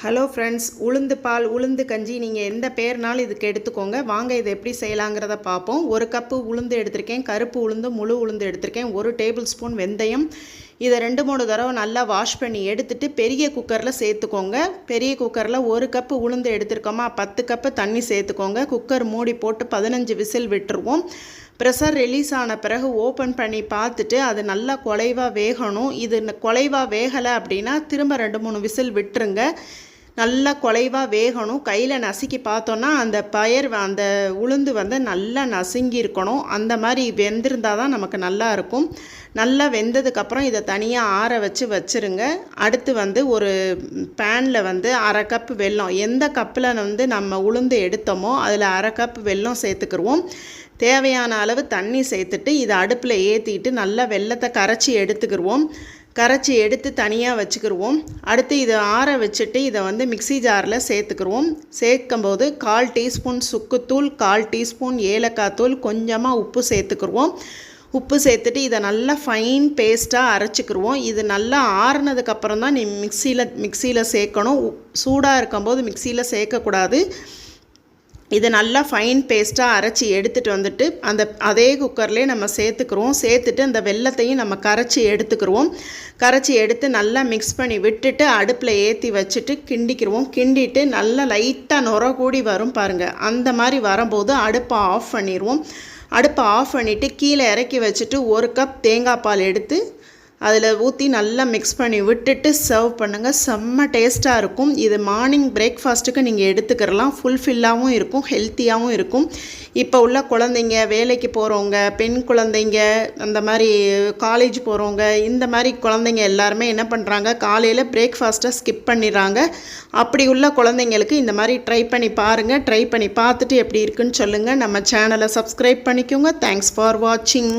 Hello friends, உளுந்து பால் உளுந்து கஞ்சி நீங்கள் எந்த பேர்னாலும் இதுக்கு எடுத்துக்கோங்க. வாங்க இதை எப்படி செய்யலாங்கிறத பார்ப்போம். ஒரு கப்பு உளுந்து எடுத்திருக்கேன், கருப்பு உளுந்து முழு உளுந்து எடுத்திருக்கேன், 1 டேபிள் ஸ்பூன் வெந்தயம். இதை 2-3 தடவை நல்லா வாஷ் பண்ணி எடுத்துட்டு பெரிய குக்கரில் சேர்த்துக்கோங்க. பெரிய குக்கரில் 1 கப்பு உளுந்து எடுத்துருக்கோமா, 10 கப்பு தண்ணி சேர்த்துக்கோங்க. குக்கர் மூடி போட்டு 15 விசில் விட்டுருவோம். ப்ரெஷர் ரிலீஸ் ஆன பிறகு ஓப்பன் பண்ணி பார்த்துட்டு அது நல்லா குலைவாக வேகணும். இது குலைவாக வேகலை அப்படின்னா திரும்ப 2-3 விசில் விட்டுருங்க. நல்லா குலைவாக வேகணும். கையில் நசுக்கி பார்த்தோன்னா அந்த உளுந்து நல்லா நசுங்கி இருக்கணும். அந்த மாதிரி வெந்திருந்தால் தான் நமக்கு நல்லா இருக்கும். நல்லா வெந்ததுக்கப்புறம் இதை தனியாக ஆற வச்சுருங்க. அடுத்து ஒரு பேனில் 1/2 கப்பு வெல்லம், எந்த கப்பில் நம்ம உளுந்து எடுத்தோமோ அதில் 1/2 கப்பு வெல்லம் சேர்த்துக்கிடுவோம். தேவையான அளவு தண்ணி சேர்த்துட்டு இதை அடுப்பில் ஏற்றிட்டு நல்லா வெல்லத்தை கரைச்சி எடுத்துக்கிடுவோம். கரைச்சி எடுத்து தனியாக வச்சுக்கிடுவோம். அடுத்து இதை ஆற வச்சுட்டு இதை மிக்சி ஜாரில் சேர்த்துக்கிடுவோம். சேர்க்கும்போது 1/4 டீஸ்பூன் சுக்குத்தூள், 1/4 டீஸ்பூன் ஏலக்காய் தூள், கொஞ்சமாக உப்பு சேர்த்துக்கிடுவோம். உப்பு சேர்த்துட்டு இதை நல்லா ஃபைன் பேஸ்ட்டாக அரைச்சிக்கிடுவோம். இது நல்லா ஆறுனதுக்கப்புறம் தான் மிக்சியில் சேர்க்கணும். சூடாக இருக்கும்போது மிக்சியில் சேர்க்கக்கூடாது. இது நல்லா ஃபைன் பேஸ்ட்டாக அரைச்சி எடுத்துகிட்டு அதே குக்கர்லேயே நம்ம சேர்த்துக்கிறோம். சேர்த்துட்டு அந்த வெல்லத்தையும் நம்ம கரைச்சி எடுத்துக்கிடுவோம். கரைச்சி எடுத்து நல்லா மிக்ஸ் பண்ணி விட்டுட்டு அடுப்பில் ஏற்றி வச்சுட்டு கிண்டிக்கிடுவோம். கிண்டிட்டு நல்லா லைட்டாக நுர கூடி வரும் பாருங்கள். அந்த மாதிரி வரும்போது அடுப்பை ஆஃப் பண்ணிடுவோம். அடுப்பை ஆஃப் பண்ணிவிட்டு கீழே இறக்கி வச்சுட்டு 1 கப் தேங்காய் பால் எடுத்து அதில் ஊற்றி நல்லா மிக்ஸ் பண்ணி விட்டுட்டு சர்வ் பண்ணுங்கள். செம்ம டேஸ்ட்டாக இருக்கும். இது மார்னிங் பிரேக்ஃபாஸ்ட்டுக்கு நீங்கள் எடுத்துக்கிறலாம். ஃபுல்ஃபில்லாகவும் இருக்கும், ஹெல்த்தியாகவும் இருக்கும். இப்போ உள்ள குழந்தைங்க, வேலைக்கு போகிறவங்க, பெண் குழந்தைங்க, அந்த மாதிரி காலேஜ் போகிறவங்க, இந்த மாதிரி குழந்தைங்க எல்லாருமே என்ன பண்ணுறாங்க, காலையில் பிரேக்ஃபாஸ்ட்டை ஸ்கிப் பண்ணிடுறாங்க. அப்படி உள்ள குழந்தைங்களுக்கு இந்த மாதிரி ட்ரை பண்ணி பாருங்கள். ட்ரை பண்ணி பார்த்துட்டு எப்படி இருக்குன்னு சொல்லுங்கள். நம்ம சேனலை சப்ஸ்கிரைப் பண்ணிக்கோங்க. தேங்க்ஸ் ஃபார் வாட்சிங்.